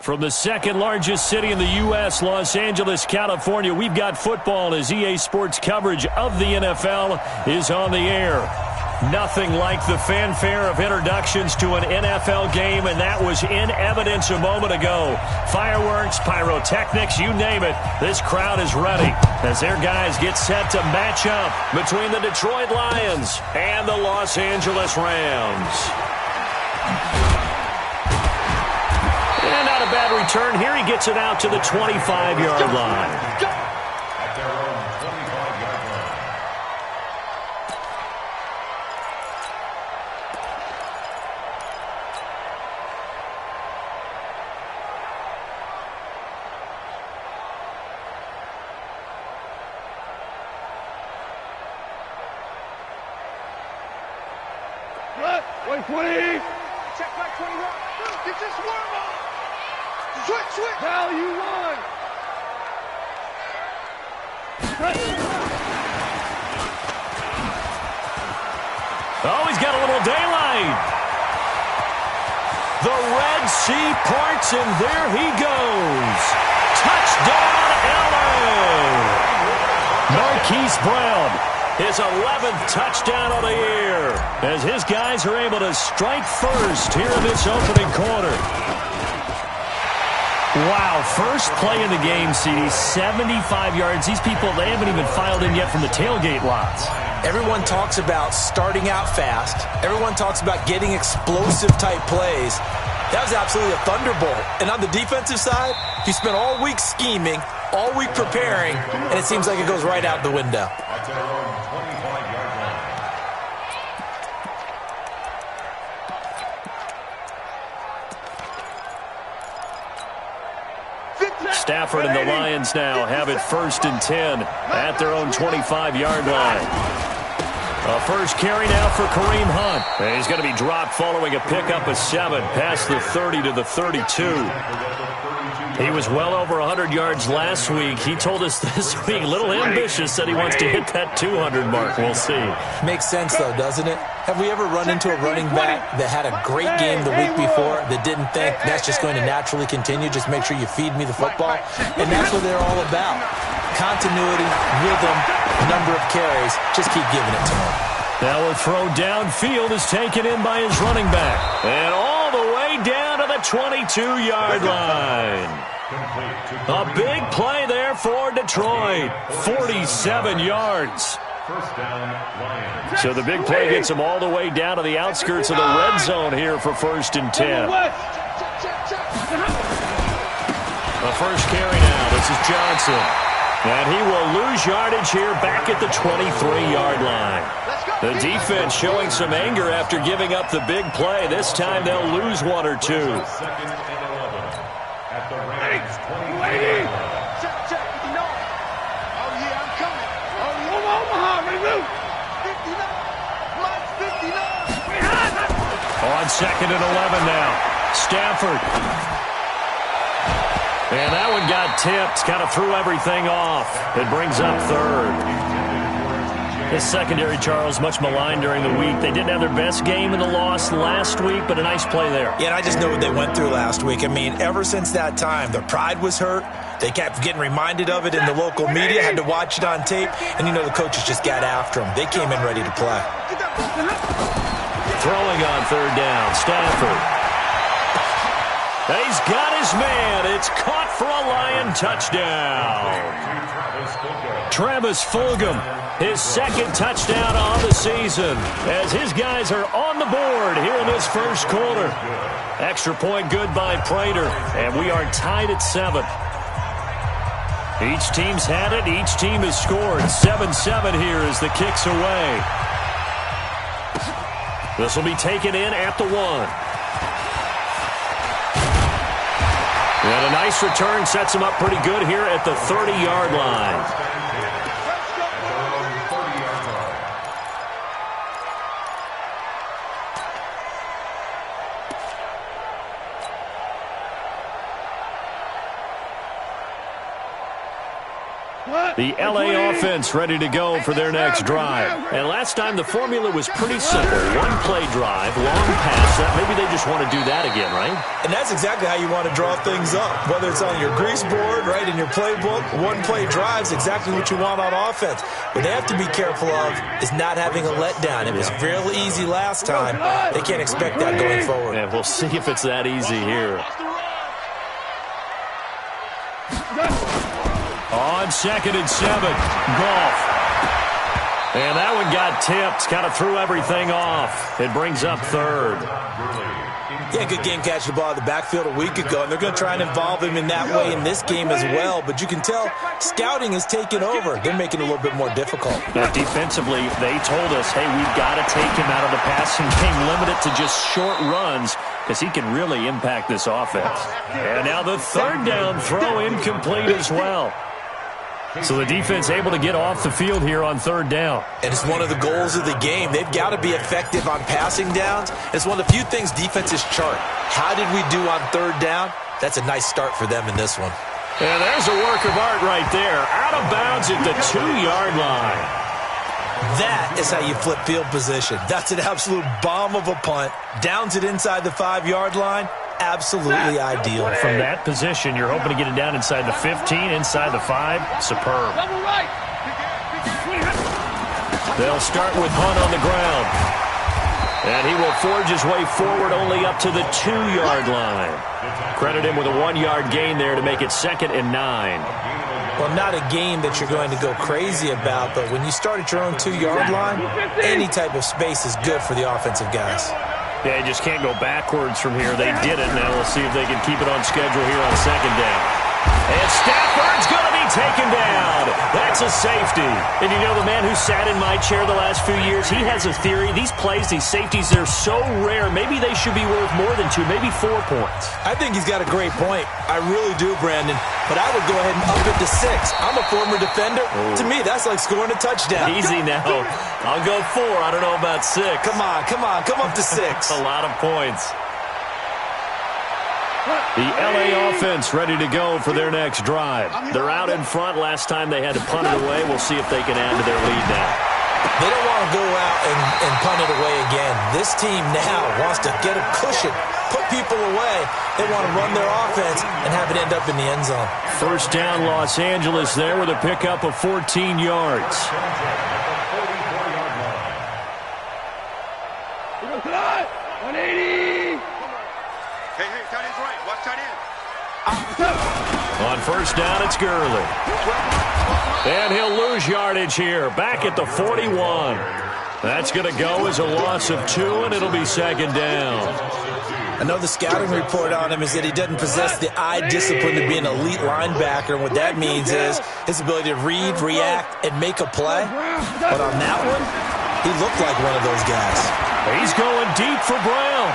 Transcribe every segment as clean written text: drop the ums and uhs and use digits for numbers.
From the second largest city in the U.S., Los Angeles, California, we've got football as EA Sports coverage of the NFL is on the air. Nothing like the fanfare of introductions to an NFL game, and that was in evidence a moment ago. Fireworks, pyrotechnics, you name it, this crowd is ready as their guys get set to match up between the Detroit Lions and the Los Angeles Rams. And not a bad return here. He gets it out to the 25-yard line. Check back 21. Get your swarm on. Switch. Value one. Oh, he's got a little daylight. The Red Sea parts, and there he goes. Touchdown, LA. Marquise Brown, his 11th touchdown of the year, as his guys are able to strike first here in this opening quarter. Wow, first play of the game, CD, 75 yards. These people, they haven't even filed in yet from the tailgate lots. Everyone talks about starting out fast. Everyone talks about getting explosive-type plays. That was absolutely a thunderbolt. And on the defensive side, you spent all week scheming, all week preparing, and it seems like it goes right out the window. Stafford and the Lions now have it 1st and 10 at their own 25-yard line. A first carry now for Kareem Hunt. And he's going to be dropped following a pickup of 7 past the 30 to the 32. He was well over 100 yards last week. He told us this week, a little ambitious, said he wants to hit that 200 mark. We'll see. Makes sense, though, doesn't it? Have we ever run into a running back that had a great game the week before that didn't think that's just going to naturally continue? Just make sure you feed me the football. And that's what they're all about. Continuity, rhythm, number of carries. Just keep giving it to him. Now a throw downfield is taken in by his running back. And all the way down to the 22-yard line. A big play there for Detroit. 47 yards. So the big play gets him all the way down to the outskirts of the red zone here for 1st and 10. The first carry now. This is Johnson. And he will lose yardage here back at the 23-yard line. The defense showing some anger after giving up the big play. This time they'll lose 1 or 2. On 2nd and 11 now. Stafford. And that one got tipped. Kind of threw everything off. It brings up 3rd. His secondary, Charles, much maligned during the week. They didn't have their best game in the loss last week, but a nice play there. Yeah, and I just know what they went through last week. I mean, ever since that time, their pride was hurt. They kept getting reminded of it in the local media, had to watch it on tape, and, you know, the coaches just got after them. They came in ready to play. Throwing on 3rd down, Stafford. He's got his man. It's caught for a Lion touchdown. Travis Fulgham, his 2nd touchdown on the season, as his guys are on the board here in this first quarter. Extra point good by Prater, and we are tied at 7. Each team's had it. Each team has scored. 7-7 here as the kick's away. This will be taken in at the 1. And a nice return sets him up pretty good here at the 30-yard line. The LA offense ready to go for their next drive. And last time the formula was pretty simple. One-play drive, long pass. Maybe they just want to do that again, right? And that's exactly how you want to draw things up. Whether it's on your grease board, right, in your playbook, one-play drive is exactly what you want on offense. What they have to be careful of is not having a letdown. It was fairly easy last time. They can't expect that going forward. Yeah, we'll see if it's that easy here. On 2nd and 7, Goff. And that one got tipped, kind of threw everything off. It brings up 3rd. Yeah, good game catching the ball in the backfield a week ago, and they're going to try and involve him in that way in this game as well. But you can tell scouting has taken over. They're making it a little bit more difficult. Now, defensively, they told us, hey, we've got to take him out of the passing game, limit it to just short runs, because he can really impact this offense. And now the 3rd down throw incomplete as well. So the defense able to get off the field here on 3rd down. And it's one of the goals of the game. They've got to be effective on passing downs. It's one of the few things defenses chart. How did we do on 3rd down? That's a nice start for them in this one. And there's a work of art right there. Out of bounds at the 2-yard line. That is how you flip field position. That's an absolute bomb of a punt. Downs it inside the 5-yard line. Absolutely ideal. From that position, you're hoping to get it down inside the 15, inside the 5. Superb. They'll start with Hunt on the ground. And he will forge his way forward only up to the 2-yard line. Credit him with a 1-yard gain there to make it 2nd and 9. Well, not a game that you're going to go crazy about, but when you start at your own 2-yard line, any type of space is good for the offensive guys. They just can't go backwards from here. They did it. Now we'll see if they can keep it on schedule here on 2nd down. And Stafford's going to be taken down. That's a safety. And you know, the man who sat in my chair the last few years, he has a theory. These plays, these safeties, they're so rare. Maybe they should be worth more than 2, maybe 4 points. I think he's got a great point. I really do, Brandon. But I would go ahead and up it to 6. I'm a former defender. Ooh. To me, that's like scoring a touchdown. Easy now. I'll go 4. I don't know about 6. Come on. Come up to 6. A lot of points. The LA offense ready to go for their next drive. They're out in front. Last time they had to punt it away. We'll see if they can add to their lead now. They don't want to go out and punt it away again. This team now wants to get a cushion, put people away. They want to run their offense and have it end up in the end zone. 1st down, Los Angeles there with a pickup of 14 yards. On 1st down, it's Gurley. And he'll lose yardage here. Back at the 41. That's going to go as a loss of 2, and it'll be 2nd down. Another scouting report on him is that he doesn't possess the eye discipline to be an elite linebacker. And what that means is his ability to read, react, and make a play. But on that one, he looked like one of those guys. He's going deep for Brown.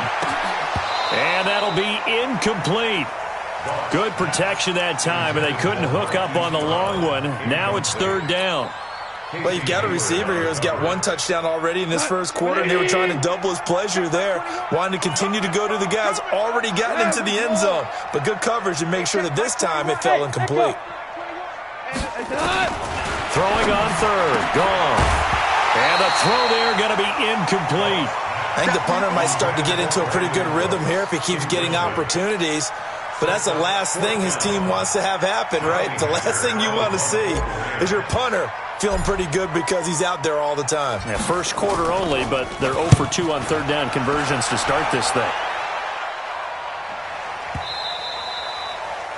And that'll be incomplete. Good protection that time, and they couldn't hook up on the long one. Now it's 3rd down. Well, you've got a receiver here who's got 1 touchdown already in this 1st quarter, and they were trying to double his pleasure there, wanting to continue to go to the guys already gotten into the end zone. But good coverage to make sure that this time it fell incomplete. Throwing on 3rd, gone. And the throw there going to be incomplete. I think the punter might start to get into a pretty good rhythm here if he keeps getting opportunities. But that's the last thing his team wants to have happen, right? The last thing you want to see is your punter feeling pretty good because he's out there all the time. Yeah, 1st quarter only, but they're 0 for 2 on 3rd down conversions to start this thing.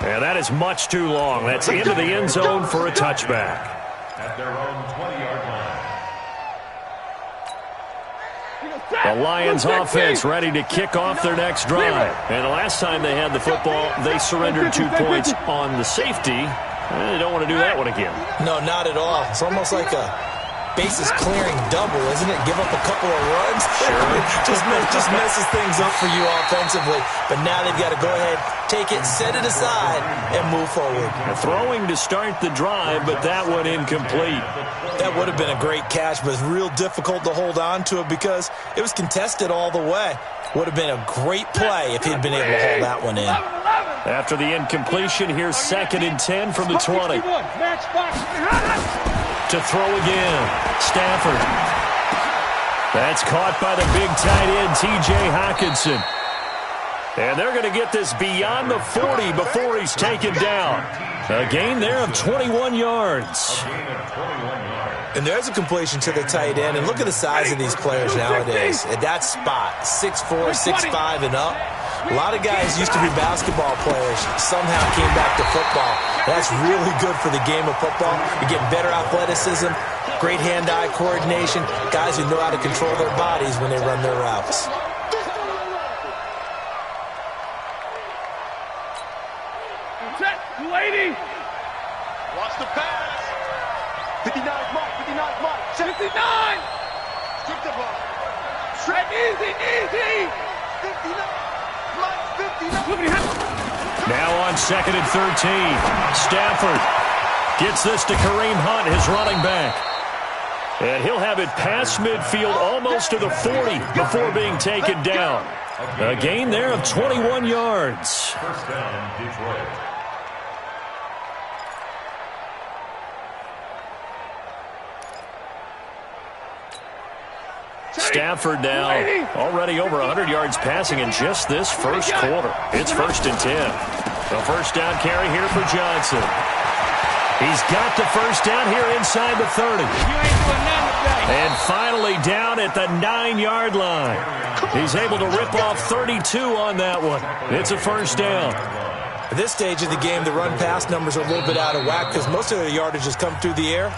And that is much too long. That's into the end zone for a touchback. At their own 20-yard line. The Lions offense ready to kick off their next drive. And the last time they had the football, they surrendered 2 points on the safety. They don't want to do that one again. No, not at all. It's almost like a bases clearing double, isn't it? Give up a couple of runs. Sure. just messes things up for you offensively. But now they've got to go ahead, take it, set it aside, and move forward. Throwing to start the drive, but that one incomplete. That would have been a great catch, but it's real difficult to hold on to it because it was contested all the way. Would have been a great play if he'd been able to hold that one in. After the incompletion, here's 2nd and 10 from the 20. To throw again. Stafford. That's caught by the big tight end, T.J. Hockenson. And they're going to get this beyond the 40 before he's taken down. A gain there of 21 yards. And there's a completion to the tight end. And look at the size of these players nowadays. At that spot, 6'4", 6'5", and up. A lot of guys used to be basketball players, somehow came back to football. That's really good for the game of football. You get better athleticism, great hand-eye coordination, guys who know how to control their bodies when they run their routes. Watch the pass. 59 mark, 59 mark. 59. Strip the ball. Strip easy. 59. Now on 2nd and 13. Stafford gets this to Kareem Hunt, his running back. And he'll have it past midfield almost to the 40 before being taken down. A gain there of 21 yards. First down, Detroit. Stafford now already over 100 yards passing in just this first quarter. It's 1st and 10. The first down carry here for Johnson. He's got the first down here inside the 30. And finally down at the 9-yard line. He's able to rip off 32 on that one. It's a first down. At this stage of the game, the run-pass numbers are a little bit out of whack because most of their yardage has come through the air.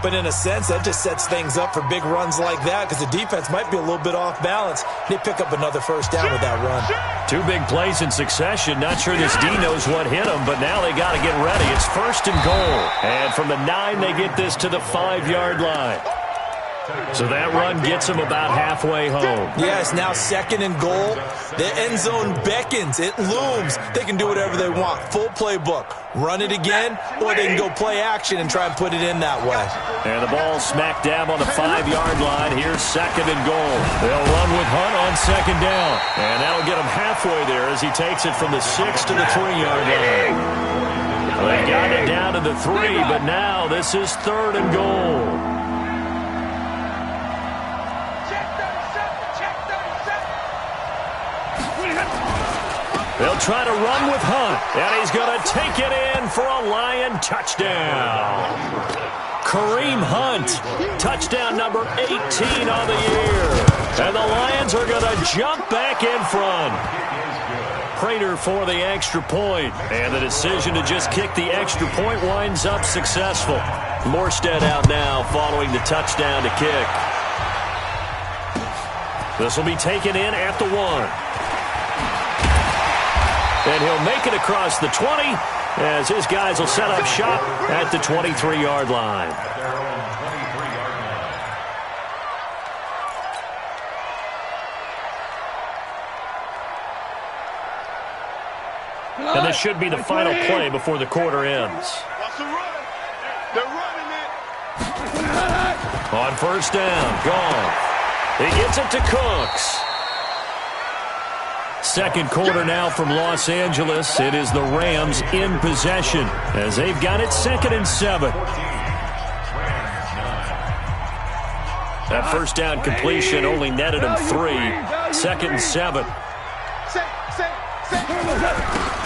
But in a sense, that just sets things up for big runs like that because the defense might be a little bit off balance. They pick up another first down with that run. 2 big plays in succession. Not sure this D knows what hit him, but now they got to get ready. It's 1st and goal. And from the 9, they get this to the 5-yard line. So that run gets them about halfway home. Yeah, it's now 2nd and goal. The end zone beckons. It looms. They can do whatever they want. Full playbook. Run it again, or they can go play action and try and put it in that way. And the ball smack dab on the 5-yard line. Here's 2nd and goal. They'll run with Hunt on 2nd down. And that'll get him halfway there as he takes it from the 6 to the 3-yard line. They got it down to the 3, but now this is 3rd and goal. They'll try to run with Hunt, and he's going to take it in for a Lion touchdown. Kareem Hunt, touchdown number 18 on the year. And the Lions are going to jump back in front. Prater for the extra point, and the decision to just kick the extra point winds up successful. Morstead out now following the touchdown to kick. This will be taken in at the 1. And he'll make it across the 20 as his guys will set up shop at the 23-yard line. And this should be the final play before the quarter ends. They're running it. On 1st down, gone. He gets it to Cooks. 2nd quarter now from Los Angeles. It is the Rams in possession as they've got it 2nd and 7. That first down completion only netted him 3. 2nd and 7.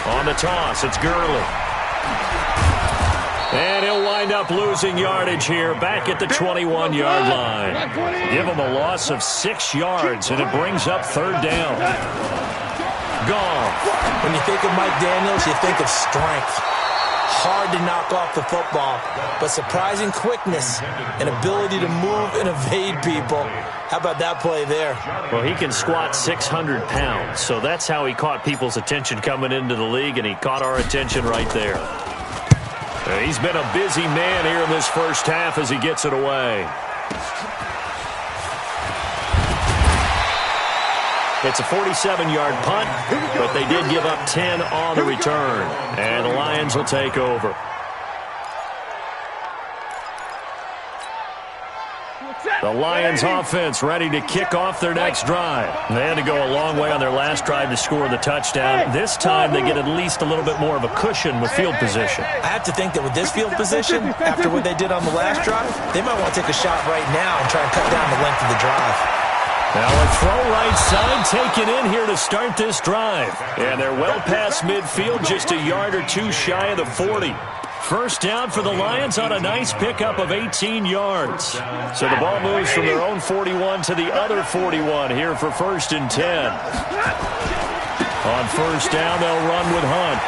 On the toss, it's Gurley. And he'll wind up losing yardage here back at the 21-yard line. Give him a loss of 6 yards, and it brings up 3rd down. Gone. When you think of Mike Daniels, you think of strength. Hard to knock off the football, but surprising quickness and ability to move and evade people. How about that play there? Well, he can squat 600 pounds, so that's how he caught people's attention coming into the league, and he caught our attention right there. He's been a busy man here in this first half as he gets it away. It's a 47-yard punt, but they did give up 10 on the return. And the Lions will take over. The Lions offense ready to kick off their next drive. They had to go a long way on their last drive to score the touchdown. This time they get at least a little bit more of a cushion with field position. I have to think that with this field position, after what they did on the last drive, they might want to take a shot right now and try and cut down the length of the drive. Now a throw right side taken in here to start this drive. And they're well past midfield, just a yard or two shy of the 40. First down for the Lions on a nice pickup of 18 yards. So the ball moves from their own 41 to the other 41 here for 1st and 10. On first down, they'll run with Hunt.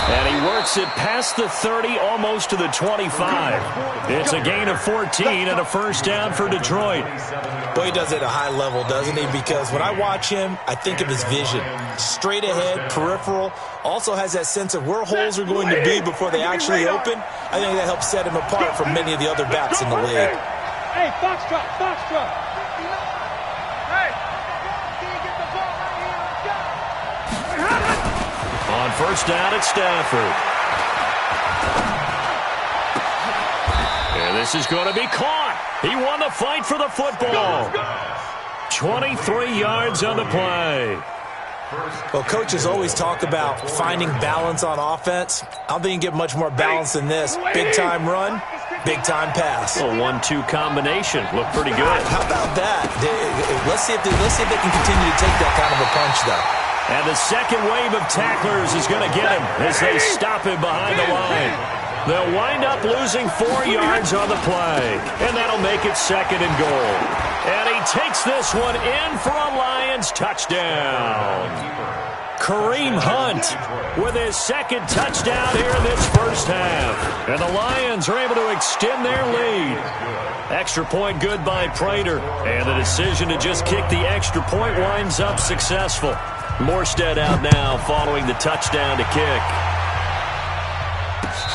And he works it past the 30, almost to the 25. It's a gain of 14 and a first down for Detroit. Boy, he does it at a high level, doesn't he? Because when I watch him, I think of his vision. Straight ahead, peripheral, also has that sense of where holes are going to be before they actually open. I think that helps set him apart from many of the other backs in the league. Hey, foxtrot, foxtrot. Hey, can you get the ball right here? Let's go. On first down at Stafford. And this is going to be caught. He won the fight for the football. 23 yards on the play. Well, coaches always talk about finding balance on offense. I don't think you can get much more balance than this. Big-time run, big-time pass. A 1-2 combination. Looked pretty good. How about that? Let's see if they can continue to take that kind of a punch, though. And the second wave of tacklers is going to get him as they stop him behind the line. They'll wind up losing 4 yards on the play, and that'll make it 2nd and goal. And he takes this one in for a Lions touchdown. Kareem Hunt with his 2nd touchdown here in this first half. And the Lions are able to extend their lead. Extra point good by Prater, and the decision to just kick the extra point winds up successful. Morstead out now following the touchdown to kick.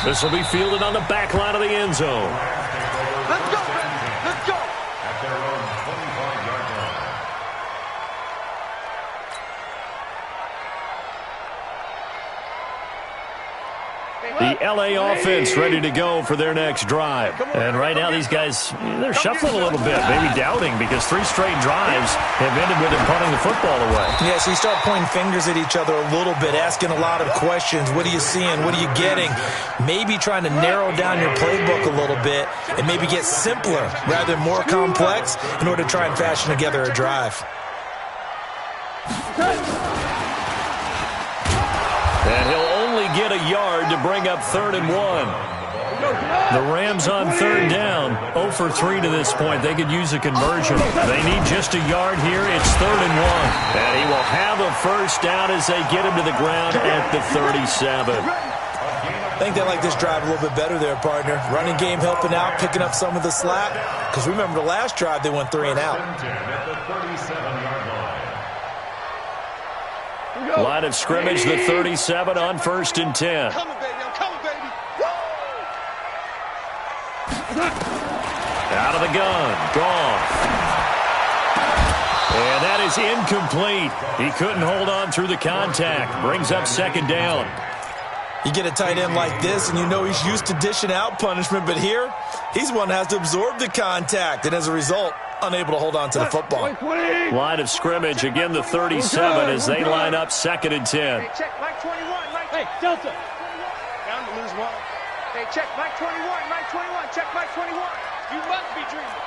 This will be fielded on the back line of the end zone. Let's go, baby. Let's go. The L.A. offense ready to go for their next drive. And right now these guys, they're shuffling a little bit, maybe doubting, because 3 straight drives have ended with them punting the football away. Yeah, so you start pointing fingers at each other a little bit, asking a lot of questions. What are you seeing? What are you getting? Maybe trying to narrow down your playbook a little bit and maybe get simpler rather than more complex in order to try and fashion together a drive. And he'll only get a yard to bring up 3rd and 1. The Rams on 3rd down, 0 for 3 to this point. They could use a conversion. They need just a yard here. It's 3rd and 1. And he will have a first down as they get him to the ground at the 37. I think they like this drive a little bit better there, partner. Running game helping out, picking up some of the slack. Because remember the last drive, they went 3 and out. Line of scrimmage, the 37 on 1st and 10. Coming, baby. I'm coming, baby. Out of the gun, Goff. And that is incomplete. He couldn't hold on through the contact. Brings up 2nd down. You get a tight end like this, and you know he's used to dishing out punishment, but here, he's one that has to absorb the contact, and as a result, unable to hold on to the football. Line of scrimmage, again the 37 as they line up 2nd and 10. Hey, check Mike 21. Hey, Delta. Down to lose 1. Hey, check Mike 21. Mike 21. Check Mike 21. You must be dreaming.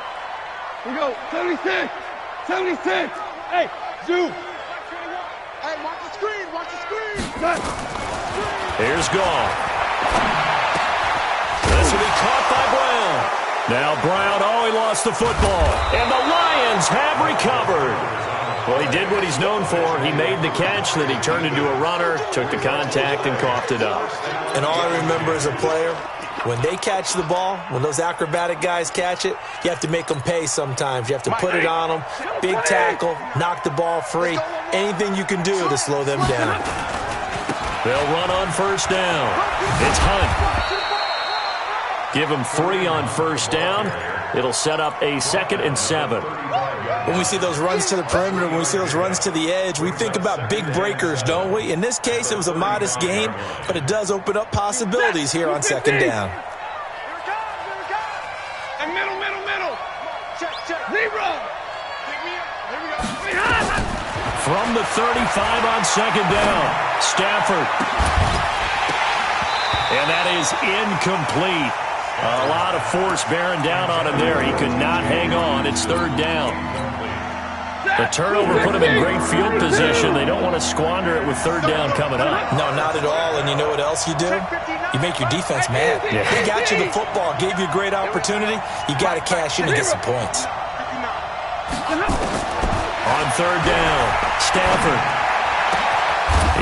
We go. 76. 76. Hey, zoom. Mike 21. Hey, watch the screen. Watch the screen. Here's Goff. This will be caught by Brown. Now Brown, he lost the football. And the Lions have recovered. Well, he did what he's known for. He made the catch, then he turned into a runner, took the contact, and coughed it up. And all I remember as a player, when they catch the ball, when those acrobatic guys catch it, you have to make them pay sometimes. You have to put it on them. Big tackle, knock the ball free. Anything you can do to slow them down. They'll run on first down. It's Hunt. Give him 3 on first down. It'll set up a 2nd and 7. When we see those runs to the perimeter, when we see those runs to the edge, we think about big breakers, don't we? In this case, it was a modest gain, but it does open up possibilities here on 2nd down. Here it comes. And middle. from the 35 on second down. Stafford. And that is incomplete. A lot of force bearing down on him there. He could not hang on. It's third down. The turnover put him in great field position. They don't want to squander it with third down coming up. No, not at all. And you know what else you do? You make your defense mad. Yeah. They got you the football, gave you a great opportunity. You got to cash in and get some points. On third down, Stafford.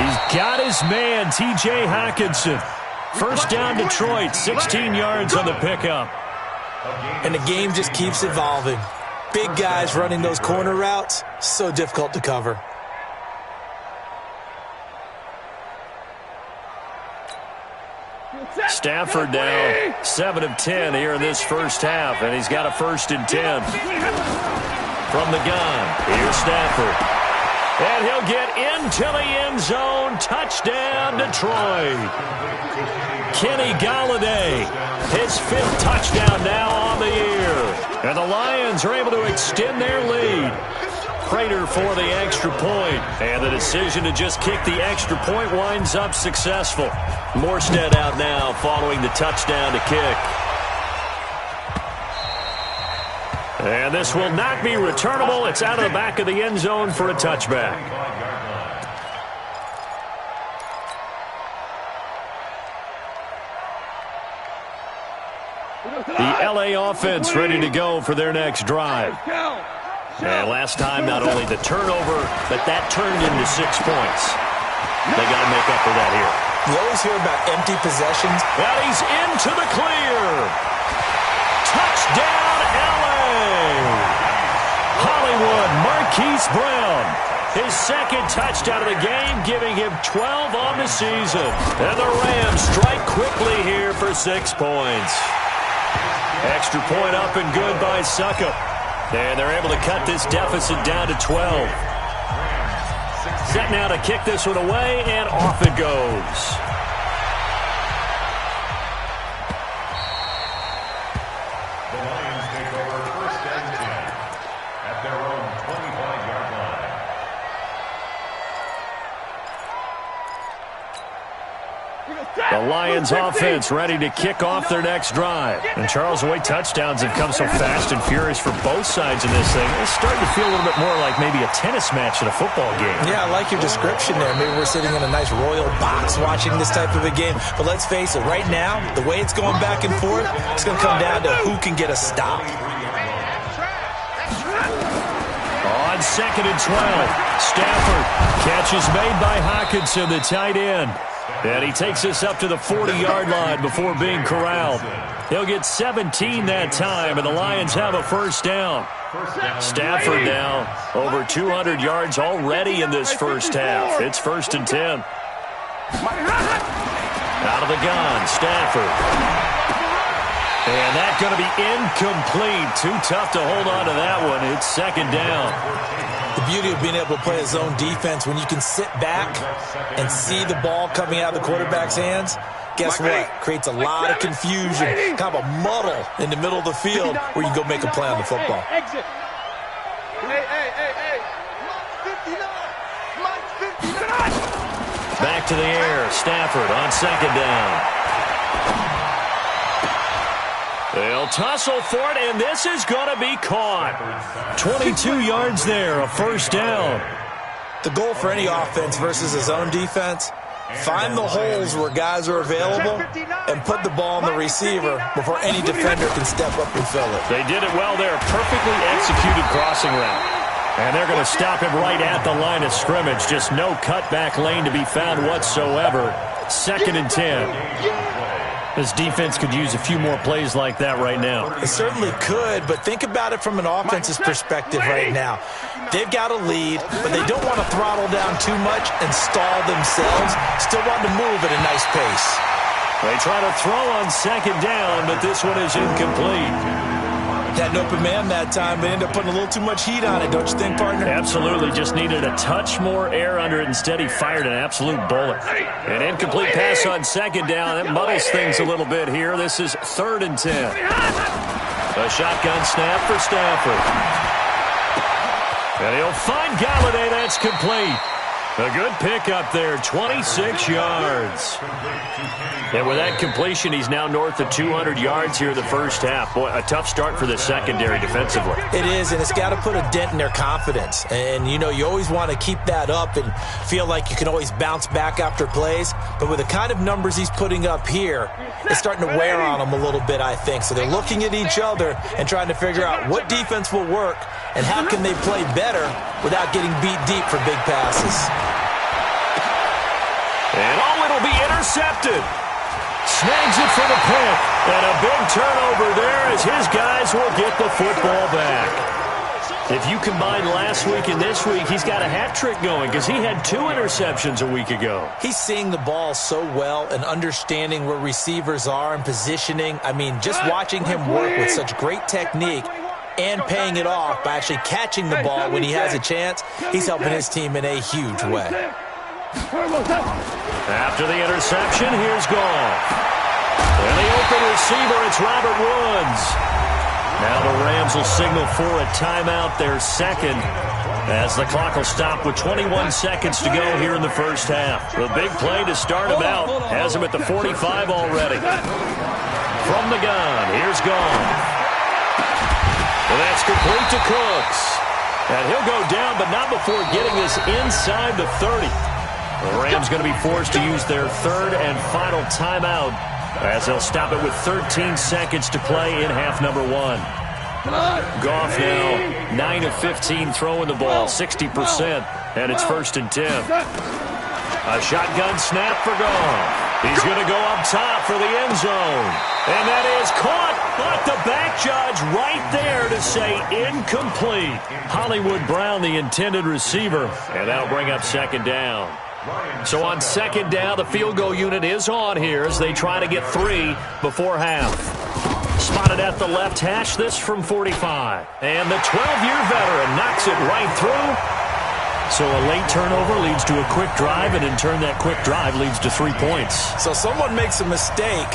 He's got his man, T.J. Hockenson. First down, Detroit, 16 yards on the pickup. And the game just keeps evolving. Big guys running those corner routes, so difficult to cover. Stafford now 7 of 10 here in this first half, and he's got a 1st and 10. From the gun, here's Stafford. And he'll get into the end zone. Touchdown, Detroit. Kenny Golladay, his 5th touchdown now on the year. And the Lions are able to extend their lead. Prater for the extra point. And the decision to just kick the extra point winds up successful. Morstead out now following the touchdown to kick. And this will not be returnable. It's out of the back of the end zone for a touchback. The L.A. offense ready to go for their next drive. And last time, not only the turnover, but that turned into 6 points. They got to make up for that here. You always hear about empty possessions. And he's into the clear. Touchdown, L.A. Hollywood Marquise Brown. His 2nd touchdown of the game, giving him 12 on the season. And the Rams strike quickly here for 6 points. Extra point up and good by Suckup. And they're able to cut this deficit down to 12. Set now to kick this one away, and off it goes. The Lions take over 1st and 10 at their own 25-yard line. The Lions offense ready to kick off their next drive. And Charles, the way touchdowns have come so fast and furious for both sides in this thing, it's starting to feel a little bit more like maybe a tennis match at a football game. Yeah, I like your description there. Maybe we're sitting in a nice royal box watching this type of a game. But let's face it, right now, the way it's going back and forth, it's going to come down to who can get a stop. On 2nd and 12, Stafford. Catch is made by Hockenson, the tight end. And he takes us up to the 40-yard line before being corralled. He'll get 17 that time, and the Lions have a 1st down. Stafford now over 200 yards already in this first half. It's 1st and 10. Out of the gun, Stafford. And that's going to be incomplete. Too tough to hold on to that one. It's 2nd down. The beauty of being able to play a zone defense, when you can sit back and see the ball coming out of the quarterback's hands, guess what? Creates a lot of confusion, kind of a muddle in the middle of the field where you can go make a play on the football. Exit. Hey. Mike 59. Back to the air. Stafford on 2nd down. They'll tussle for it, and this is going to be caught. 22 yards there, a 1st down. The goal for any offense versus a zone defense, find the holes where guys are available and put the ball on the receiver before any defender can step up and fill it. They did it well there. Perfectly executed crossing route. And they're going to stop him right at the line of scrimmage. Just no cutback lane to be found whatsoever. 2nd and 10. This defense could use a few more plays like that right now. It certainly could, but think about it from an offense's perspective right now. They've got a lead, but they don't want to throttle down too much and stall themselves. Still want to move at a nice pace. They try to throw on 2nd down, but this one is incomplete. Had an open man that time, but ended up putting a little too much heat on it, don't you think, partner? Absolutely. Just needed a touch more air under it. Instead, he fired an absolute bullet. An incomplete pass on 2nd down. That muddles things a little bit here. This is 3rd and 10. A shotgun snap for Stafford. And he'll find Galladay. That's complete. A good pickup there, 26 yards. And with that completion, he's now north of 200 yards here in the first half. Boy, a tough start for the secondary defensively. It is, and it's got to put a dent in their confidence. And, you know, you always want to keep that up and feel like you can always bounce back after plays. But with the kind of numbers he's putting up here, it's starting to wear on them a little bit, I think. So they're looking at each other and trying to figure out what defense will work and how can they play better without getting beat deep for big passes. And it'll be intercepted. Snags it for the pick. And a big turnover there as his guys will get the football back. If you combine last week and this week, he's got a hat trick going because he had 2 interceptions a week ago. He's seeing the ball so well and understanding where receivers are and positioning. I mean, just watching him work with such great technique and paying it off by actually catching the ball when he has a chance, he's helping his team in a huge way. After the interception, here's Goff. And the open receiver, it's Robert Woods. Now the Rams will signal for a timeout, their second, as the clock will stop with 21 seconds to go here in the first half. The big play to start him out has him at the 45 already. From the gun, here's Goff. And that's complete to Cooks. And he'll go down, but not before getting this inside the 30. The Rams going to be forced to use their third and final timeout as they'll stop it with 13 seconds to play in half number 1. Goff now 9 of 15 throwing the ball, 60%, and it's 1st and 10. A shotgun snap for Goff. He's going to go up top for the end zone. And that is caught, but the back judge right there to say incomplete. Hollywood Brown, the intended receiver, and that'll bring up 2nd down. So on 2nd down, the field goal unit is on here as they try to get 3 before half. Spotted at the left hash, this from 45. And the 12-year veteran knocks it right through. So a late turnover leads to a quick drive, and in turn that quick drive leads to 3 points. So someone makes a mistake,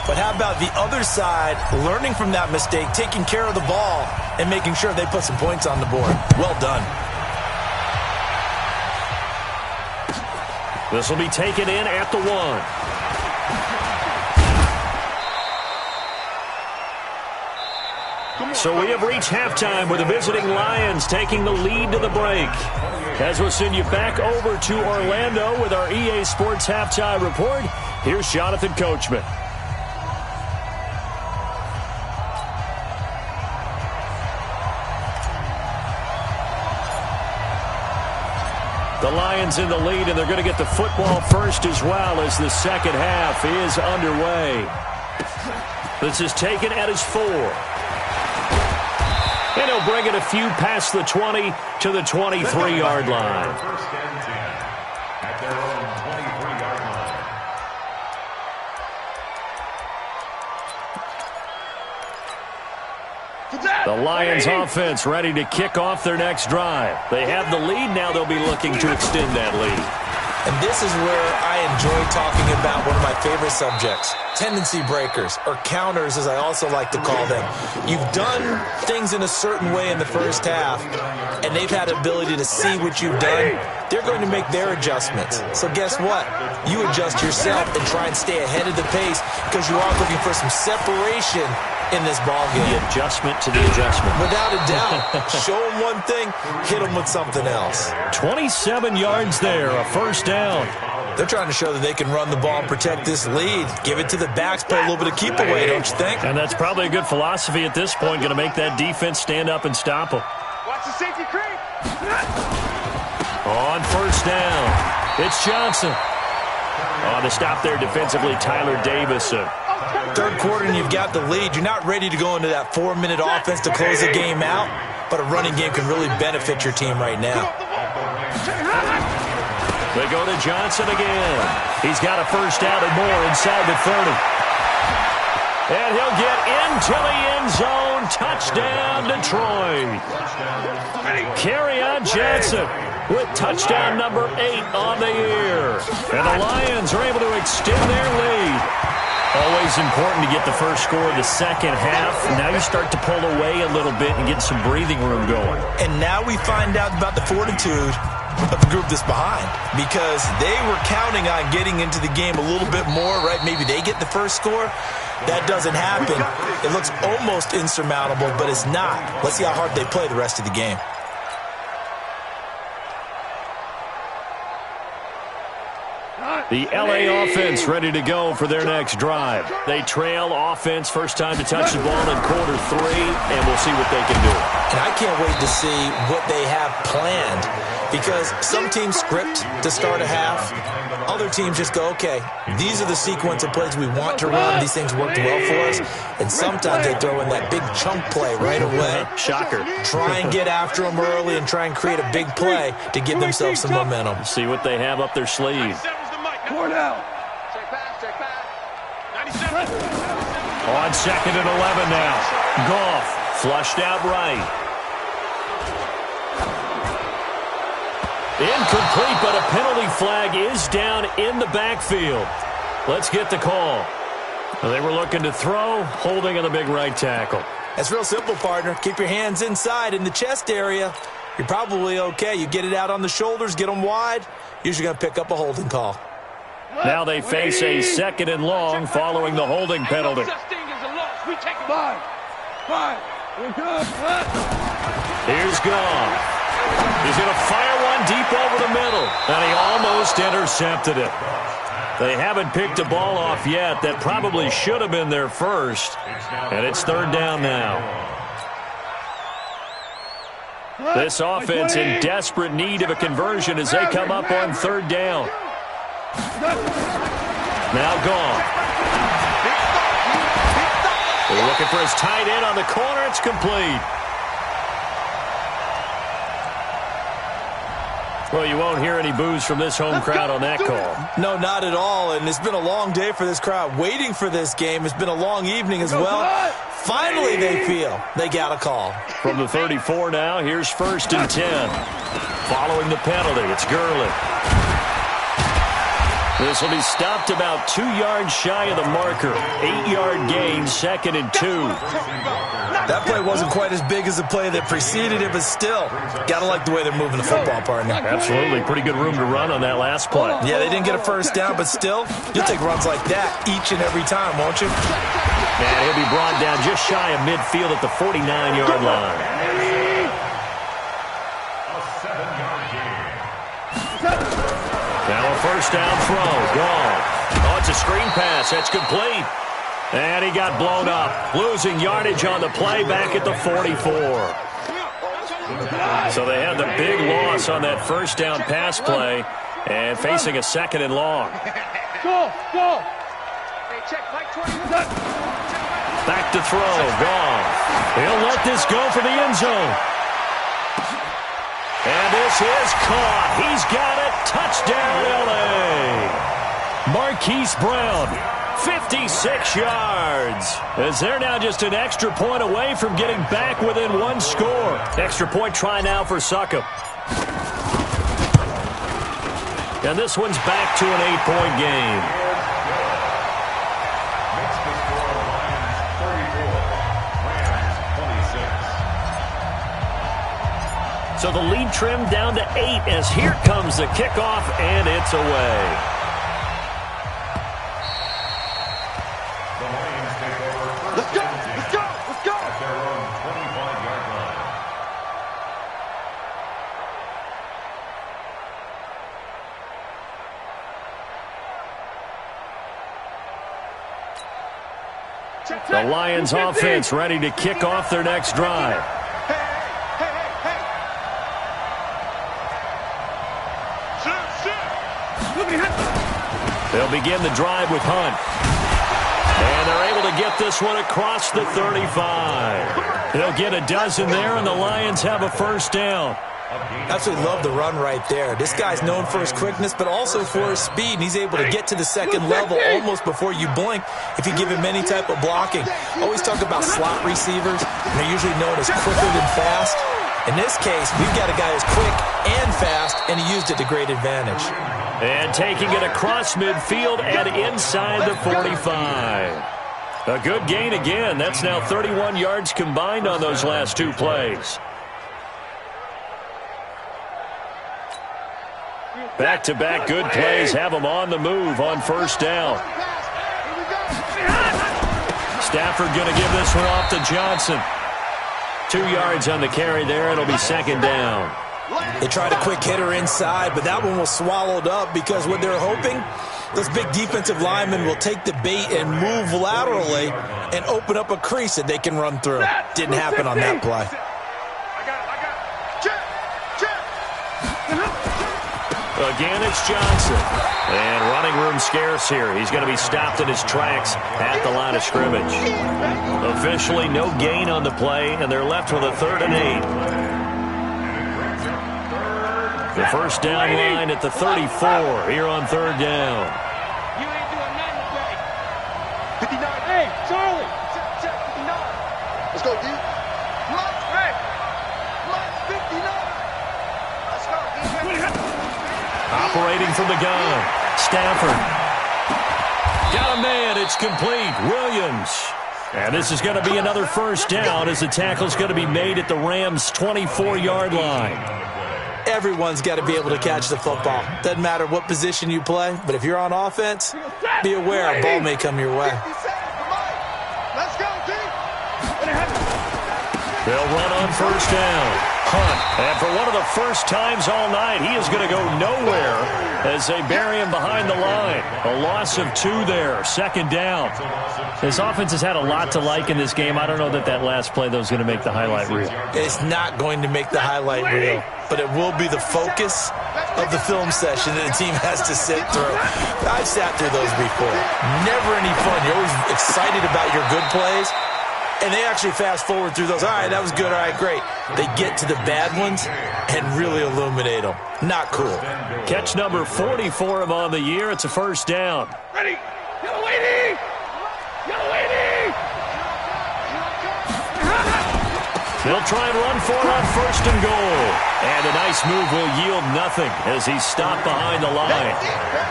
but how about the other side learning from that mistake, taking care of the ball, and making sure they put some points on the board? Well done. This will be taken in at the 1. So we have reached halftime with the visiting Lions taking the lead to the break. As we'll send you back over to Orlando with our EA Sports Halftime Report, here's Jonathan Coachman. The Lions in the lead, and they're going to get the football first as well as the second half is underway. This is taken at his 4. And he'll bring it a few past the 20 to the 23-yard line. First and 10 at their own 23-yard line. The Lions offense ready to kick off their next drive. They have the lead. Now they'll be looking to extend that lead. And this is where I enjoy talking about one of my favorite subjects, tendency breakers, or counters as I also like to call them. You've done things in a certain way in the first half, and they've had the ability to see what you've done. They're going to make their adjustments. So guess what? You adjust yourself and try and stay ahead of the pace because you are looking for some separation in this ball game. The adjustment to the adjustment. Without a doubt. Show them one thing, hit them with something else. 27 yards there, a first down. They're trying to show that they can run the ball and protect this lead. Give it to the backs, play a little bit of keep away, don't you think? And that's probably a good philosophy at this point, going to make that defense stand up and stop them. Watch the safety creep. On first down, it's Johnson. On the stop there defensively, Tyler Davison. Third quarter and you've got the lead. You're not ready to go into that 4-minute offense to close the game out, but a running game can really benefit your team right now. They go to Johnson again. He's got a first down and more inside the 30. And he'll get into the end zone. Touchdown, Detroit. Kerryon Johnson. with touchdown number 8 on the year. And the Lions are able to extend their lead. Always important to get the first score of the second half. Now you start to pull away a little bit and get some breathing room going. And now we find out about the fortitude of the group that's behind, because they were counting on getting into the game a little bit more, right? Maybe they get the first score. That doesn't happen. It looks almost insurmountable, but it's not. Let's see how hard they play the rest of the game. The LA offense ready to go for their next drive. They trail offense, first time to touch the ball in quarter 3, and we'll see what they can do. And I can't wait to see what they have planned, because some teams script to start a half. Other teams just go, okay, these are the sequence of plays we want to run. These things worked well for us. And sometimes they throw in that big chunk play right away. Shocker. Try and get after them early and try and create a big play to give themselves some momentum. See what they have up their sleeve. 4 down. Check back. 97. On 2nd and 11 now. Goff flushed out right. Incomplete, but a penalty flag is down in the backfield. Let's get the call. They were looking to throw, holding on the big right tackle. That's real simple, partner. Keep your hands inside in the chest area. You're probably okay. You get it out on the shoulders, get them wide. Usually going to pick up a holding call. Now they face a 2nd and long following the holding penalty. 5. We're good. Here's Goff. He's going to fire one deep over the middle, and he almost intercepted it. They haven't picked a ball off yet. That probably should have been their first, and it's 3rd down now. This offense in desperate need of a conversion as they come up on 3rd down. Now Goff. They're looking for his tight end on the corner. It's complete. Well, you won't hear any boos from this home crowd on that call. No, not at all. And it's been a long day for this crowd waiting for this game. It's been a long evening as well. Finally, they feel they got a call. From the 34 now, here's 1st and 10. Following the penalty, it's Gurley. This will be stopped about 2 yards shy of the marker. 8-yard gain, 2nd and 2. That play wasn't quite as big as the play that preceded it, but still, got to like the way they're moving the football, partner. Absolutely. Pretty good room to run on that last play. Yeah, they didn't get a first down, but still, you'll take runs like that each and every time, won't you? And he'll be brought down just shy of midfield at the 49-yard line. Now a 1st down throw. Goff. Oh, it's a screen pass. That's complete. And he got blown up. Losing yardage on the play back at the 44. So they had the big loss on that 1st down pass play and facing a 2nd and long. Go. Hey, check Mike 21. Back to throw. Goff. He'll let this go for the end zone. And this is caught. He's got it. Touchdown, L.A. Marquise Brown, 56 yards. As they're now just an extra point away from getting back within 1 score. Extra point try now for Succop. And this one's back to an 8-point game. So the lead trimmed down to 8 as here comes the kickoff, and it's away. The Lions take over. Let's go. At their own 25-yard line. The Lions offense ready to kick off their next drive. They'll begin the drive with Hunt. And they're able to get this one across the 35. They'll get a dozen there, and the Lions have a 1st down. Absolutely love the run right there. This guy's known for his quickness, but also for his speed. And he's able to get to the 2nd level almost before you blink if you give him any type of blocking. Always talk about slot receivers. They're usually known as quicker than fast. In this case, we've got a guy who's quick and fast, and he used it to great advantage. And taking it across midfield and inside the 45. A good gain again. That's now 31 yards combined on those last two plays. Back-to-back good plays have them on the move on first down. Stafford going to give this one off to Johnson. 2 yards on the carry there. It'll be second down. They tried a quick hitter inside, but that one was swallowed up because what they're hoping, those big defensive linemen will take the bait and move laterally and open up a crease that they can run through. Didn't happen on that play. Again, it's Johnson. And running room scarce here. He's going to be stopped in his tracks at the line of scrimmage. Officially no gain on the play, and they're left with a 3rd and 8. The first down line at the 34 here on 3rd down. You ain't doing nothing today. 59. Hey, Charlie. Check 59. Let's go, D. Lunch, hey. Lunch 59. Let's go, D. Operating from the gun. Stafford. Got a man. It's complete. Williams. And this is going to be another first down as the tackle's going to be made at the Rams' 24-yard line. Everyone's got to be able to catch the football. Doesn't matter what position you play, but if you're on offense, be aware a ball may come your way. Let's go, D. They'll run on first down. Hunt. And for one of the first times all night, he is going to go nowhere as they bury him behind the line. A loss of 2 there. Second down. His offense has had a lot to like in this game. I don't know that that last play, though, is going to make the highlight reel. It's not going to make the highlight reel, but it will be the focus of the film session that the team has to sit through. I've sat through those before. Never any fun. You're always excited about your good plays. And they actually fast forward through those. All right, that was good. All right, great. They get to the bad ones and really illuminate them. Not cool. Catch number 40 for him on the year. It's a first down. Ready. Yellow lady. Yellow lady. They'll try and run for it on first and goal. And a nice move will yield nothing as he's stopped behind the line.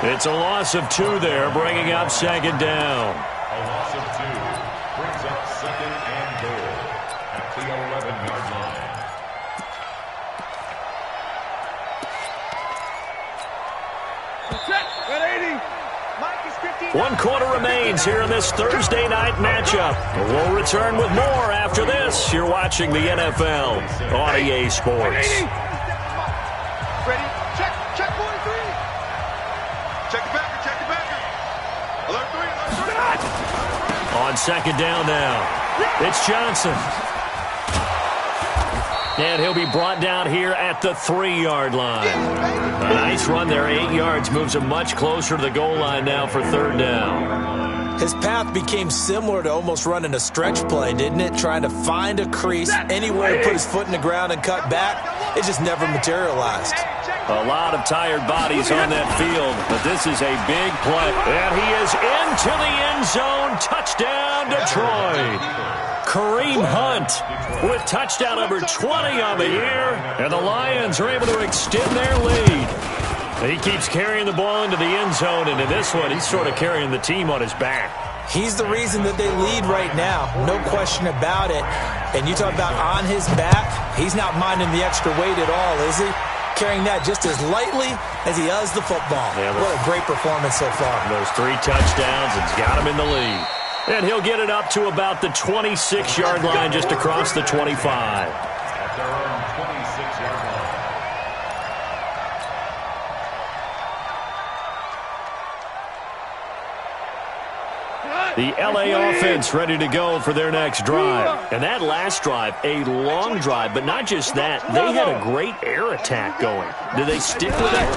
It's a loss of 2 there, bringing up second down. A loss of 2 brings up second and goal at the 11-yard line. Mike is 15. 1 quarter remains here in this Thursday night matchup. We'll return with more after this. You're watching the NFL on EA Sports. Ready? Check 43. Check the backer, check the backer. Alert 3, On second down now, it's Johnson. And he'll be brought down here at the 3-yard line. A nice run there, 8 yards, moves him much closer to the goal line now for third down. His path became similar to almost running a stretch play, didn't it? Trying to find a crease, anywhere to put his foot in the ground and cut back. It just never materialized. A lot of tired bodies on that field, but this is a big play. And he is into the end zone. Touchdown, Detroit. Kareem Hunt with touchdown number 20 on the year. And the Lions are able to extend their lead. He keeps carrying the ball into the end zone, and in this one, he's sort of carrying the team on his back. He's the reason that they lead right now, no question about it. And you talk about on his back, he's not minding the extra weight at all, is he? Carrying that just as lightly as he does the football. Yeah, what a great performance so far. Those 3 touchdowns, it's got him in the lead. And he'll get it up to about the 26-yard line just across the 25. At their own 26-yard line. The L.A. offense ready to go for their next drive. And that last drive, a long drive, but not just that. They had a great air attack going. Do they stick with it?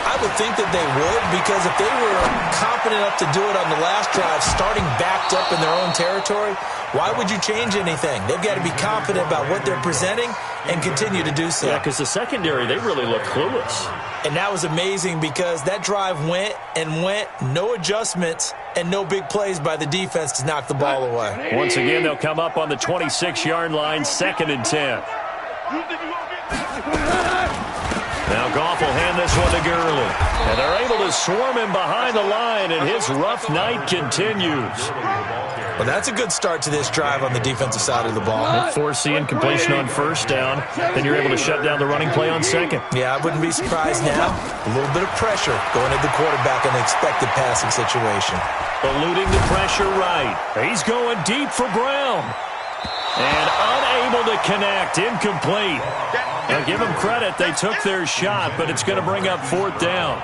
I would think that they would, because if they were confident enough to do it on the last drive, starting backed up in their own territory, why would you change anything? They've got to be confident about what they're presenting and continue to do so. Yeah, because the secondary, they really look clueless. And that was amazing because that drive went and went, no adjustments, and no big plays by the defense to knock the ball away. Once again, they'll come up on the 26-yard line, 2nd and 10. Now Goff will hand this one to Gurley. And they're able to swarm him behind the line, and his rough night continues. Well, that's a good start to this drive on the defensive side of the ball. Force the incompletion on first down. Then you're able to shut down the running play on second. Yeah, I wouldn't be surprised now. A little bit of pressure going at the quarterback in the expected passing situation. Eluding the pressure right. He's going deep for Brown. And unable to connect. Incomplete. Now give them credit. They took their shot, but it's going to bring up fourth down.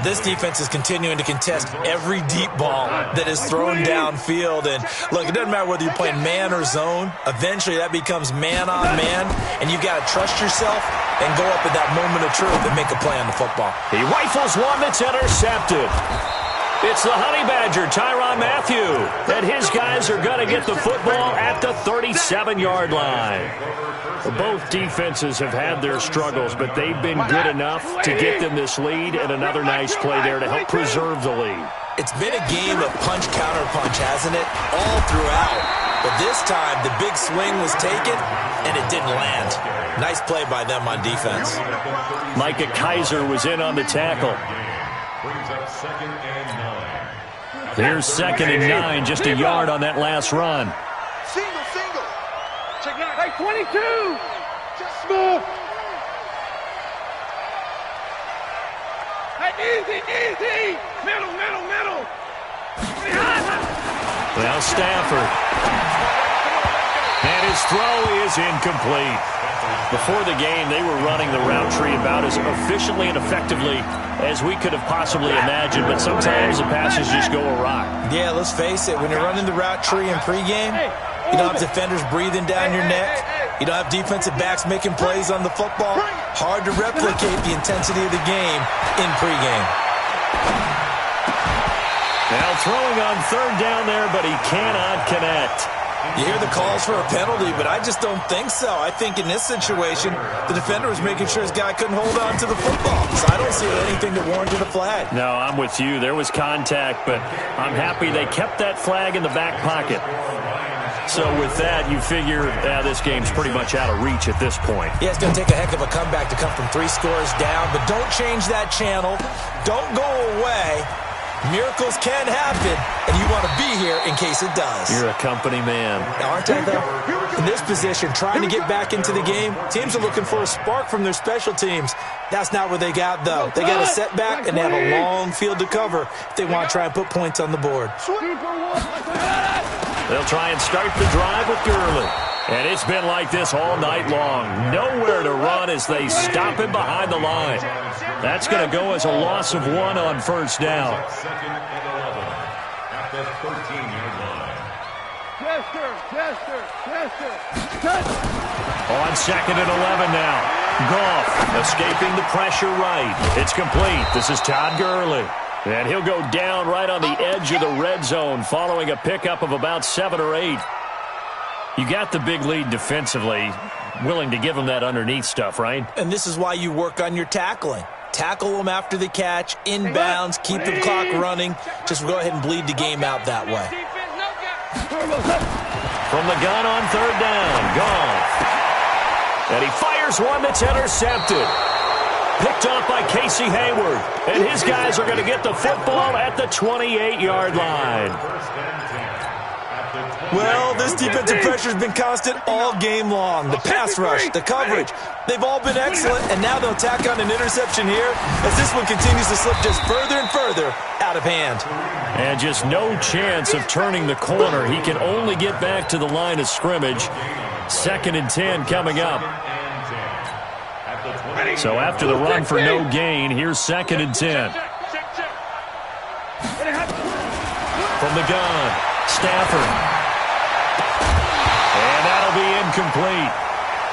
This defense is continuing to contest every deep ball that is thrown downfield. And, look, it doesn't matter whether you're playing man or zone. Eventually that becomes man on man, and you've got to trust yourself and go up at that moment of truth and make a play on the football. He rifles one that's intercepted. It's the Honey Badger, Tyrann Mathieu. And his guys are going to get the football at the 37-yard line. Both defenses have had their struggles, but they've been good enough to get them this lead, and another nice play there to help preserve the lead. It's been a game of punch-counter-punch, hasn't it? All throughout. But this time, the big swing was taken, and it didn't land. Nice play by them on defense. Micah Kiser was in on the tackle. Brings up 2nd and 9. Here's 2nd and 9, just a yard on that last run. Single. Check out. Hey, 22. Just move. Hey, easy. Middle. Now Stafford. And his throw is incomplete. Before the game, they were running the route tree about as efficiently and effectively as we could have possibly imagined, but sometimes the passes just go awry. Yeah, let's face it, when you're running the route tree in pregame, you don't have defenders breathing down your neck. You don't have defensive backs making plays on the football. Hard to replicate the intensity of the game in pregame. Now throwing on third down there, but he cannot connect. You hear the calls for a penalty, but I just don't think so. I think in this situation, the defender was making sure his guy couldn't hold on to the football. So I don't see anything that warranted a flag. No, I'm with you. There was contact, but I'm happy they kept that flag in the back pocket. So with that, you figure this game's pretty much out of reach at this point. Yeah, it's going to take a heck of a comeback to come from 3 scores down, but don't change that channel. Don't go away. Miracles can happen, and you want to be here in case it does. You're a company man. Now, aren't I, though? In this position, trying to get back into the game, teams are looking for a spark from their special teams. That's not what they got, though. They got a setback, and they have a long field to cover if they want to try and put points on the board. They'll try and start the drive with Gurley. And it's been like this all night long. Nowhere to run as they stop him behind the line. That's going to go as a loss of 1 on first down. 2nd and 11 at the 13-yard line. On 2nd and 11 now. Goff escaping the pressure right. It's complete. This is Todd Gurley. And he'll go down right on the edge of the red zone following a pickup of about 7 or 8. You got the big lead defensively, willing to give them that underneath stuff, right? And this is why you work on your tackling. Tackle them after the catch, inbounds, keep the clock running. Just go ahead and bleed the game out that way. From the gun on third down, Goff. And he fires one that's intercepted. Picked off by Casey Hayward. And his guys are going to get the football at the 28-yard line. Well, this defensive pressure has been constant all game long. The pass rush, the coverage, they've all been excellent, and now they'll tack on an interception here as this one continues to slip just further and further out of hand. And just no chance of turning the corner. He can only get back to the line of scrimmage. 2nd and 10 coming up. So after the run for no gain, here's 2nd and 10. From the gun, Stafford. And that'll be incomplete.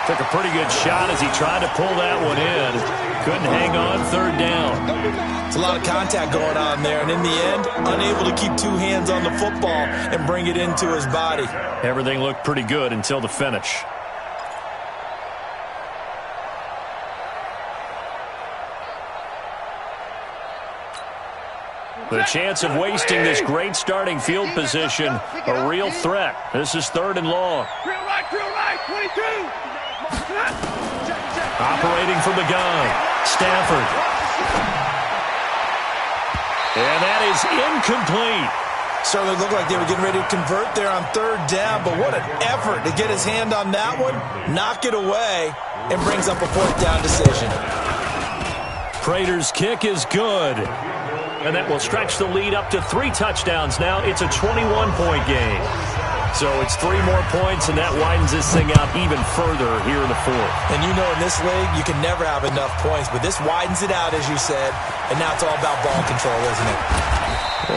Took a pretty good shot as he tried to pull that one in. Couldn't hang on third down. It's a lot of contact going on there, and in the end, unable to keep 2 hands on the football and bring it into his body. Everything looked pretty good until the finish. The chance of wasting this great starting field position, a real threat. This is 3rd and long. Drill right, 22. Operating from the gun, Stafford. And that is incomplete. Certainly looked like they were getting ready to convert there on third down, but what an effort to get his hand on that one, knock it away, and brings up a fourth down decision. Prater's kick is good. And that will stretch the lead up to 3 touchdowns now. It's a 21-point game. So it's 3 more points, and that widens this thing out even further here in the fourth. And you know in this league, you can never have enough points, but this widens it out, as you said, and now it's all about ball control, isn't it?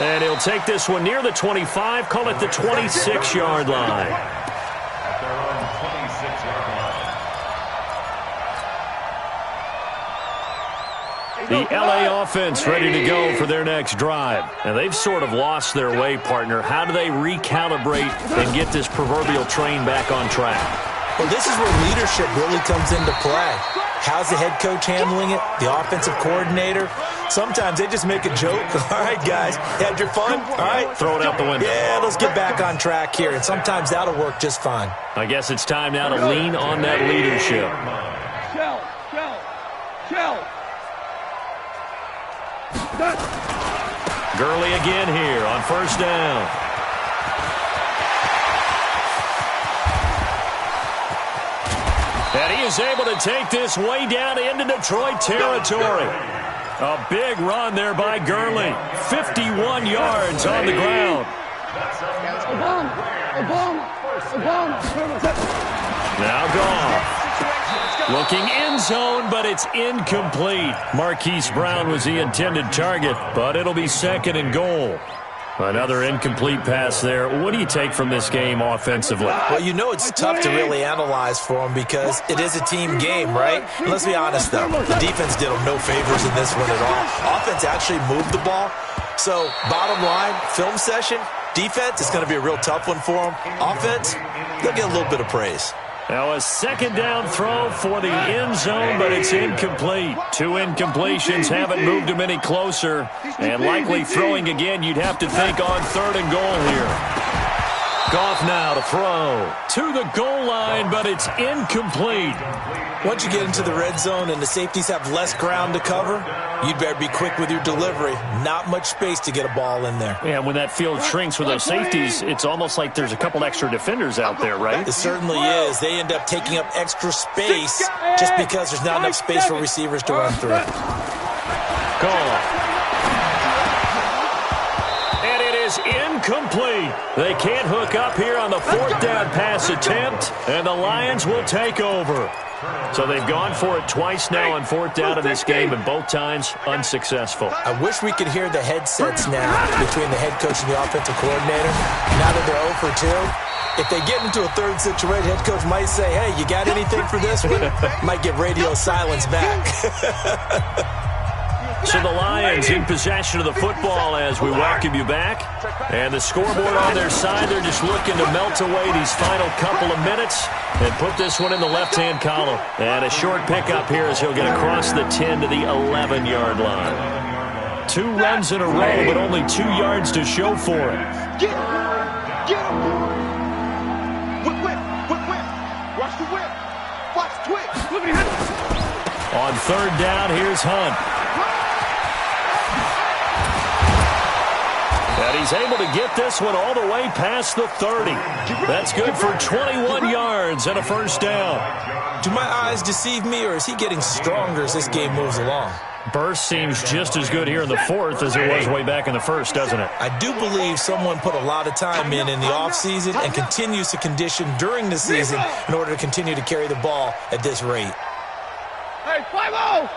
And he'll take this one near the 25, call it the 26-yard line. At their own 26-yard line. The LA offense ready to go for their next drive. And they've sort of lost their way, partner. How do they recalibrate and get this proverbial train back on track? Well, this is where leadership really comes into play. How's the head coach handling it? The offensive coordinator? Sometimes they just make a joke. All right, guys, had your fun? All right. Throw it out the window. Yeah, let's get back on track here. And sometimes that'll work just fine. I guess it's time now to lean on that leadership. Shell. Gurley again here on first down. And he is able to take this way down into Detroit territory. A big run there by Gurley. 51 yards on the ground. Now gone. Looking end zone, but it's incomplete. Marquise Brown was the intended target, but it'll be 2nd and goal. Another incomplete pass there. What do you take from this game offensively? Well, you know it's tough to really analyze for them because it is a team game, right? And let's be honest, though. The defense did them no favors in this one at all. Offense actually moved the ball. So, bottom line, film session, defense is going to be a real tough one for them. Offense, they'll get a little bit of praise. Now a 2nd down throw for the end zone, but it's incomplete. 2 incompletions haven't moved him any closer. And likely throwing again, you'd have to think on 3rd and goal here. Goff now to throw to the goal line, but it's incomplete. Once you get into the red zone and the safeties have less ground to cover, you'd better be quick with your delivery. Not much space to get a ball in there. Yeah, when that field shrinks with those safeties, it's almost like there's a couple extra defenders out there, right? It certainly is. They end up taking up extra space just because there's not enough space for receivers to run through. Goal. And it is incomplete. They can't hook up here on the 4th down pass attempt, and the Lions will take over. So they've gone for it twice now on 4th down in this game, and both times unsuccessful. I wish we could hear the headsets now between the head coach and the offensive coordinator. Now that they're 0 for 2, if they get into a 3rd situation, head coach might say, hey, you got anything for this one? Might get radio silence back. So the Lions in possession of the football as we welcome you back. And the scoreboard on their side, they're just looking to melt away these final couple of minutes and put this one in the left-hand column. And a short pickup here as he'll get across the 10 to the 11-yard line. 2 runs in a row, but only 2 yards to show for it. Get him! Whip! Watch the whip! Watch the twitch! On 3rd down, here's Hunt. And he's able to get this one all the way past the 30. That's good for 21 yards and a 1st down. Do my eyes deceive me, or is he getting stronger as this game moves along? Burst seems just as good here in the 4th as it was way back in the 1st, doesn't it? I do believe someone put a lot of time in the offseason and continues to condition during the season in order to continue to carry the ball at this rate. Hey, 5-0!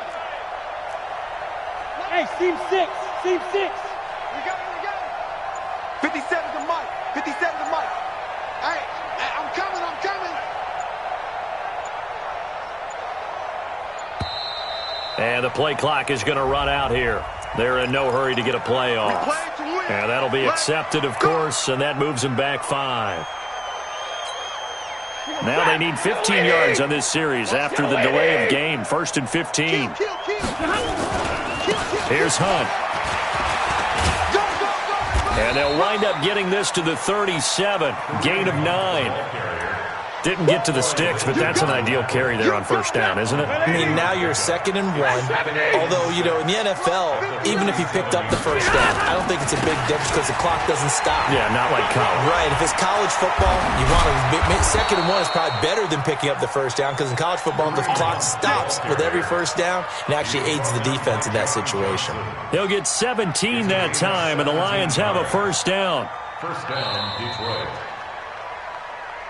Hey, Team 6! We got it! 57 to Mike! 57 to Mike! Hey, I'm coming! And the play clock is going to run out here. They're in no hurry to get a play off. And that'll be accepted, of course, and that moves them back 5. Now they need 15 yards on this series after the delay of game. 1st and 15. Here's Hunt. And they'll wind up getting this to the 37. Gain of 9. Didn't get to the sticks, but that's an ideal carry there on first down, isn't it? I mean, now you're 2nd and 1. Although, you know, in the NFL, even if he picked up the first down, I don't think it's a big difference because the clock doesn't stop. Yeah, not like college. Right. If it's college football, you want to 2nd and 1 is probably better than picking up the first down because in college football, the clock stops with every first down and actually aids the defense in that situation. They'll get 17 that time, and the Lions have a first down. First down, Detroit.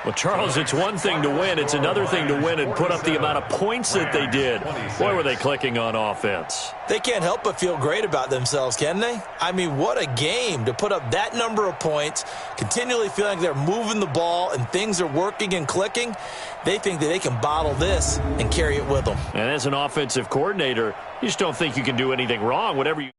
Well, Charles, it's one thing to win. It's another thing to win and put up the amount of points that they did. Boy, were they clicking on offense. They can't help but feel great about themselves, can they? I mean, what a game to put up that number of points, continually feeling like they're moving the ball and things are working and clicking. They think that they can bottle this and carry it with them. And as an offensive coordinator, you just don't think you can do anything wrong. Whatever you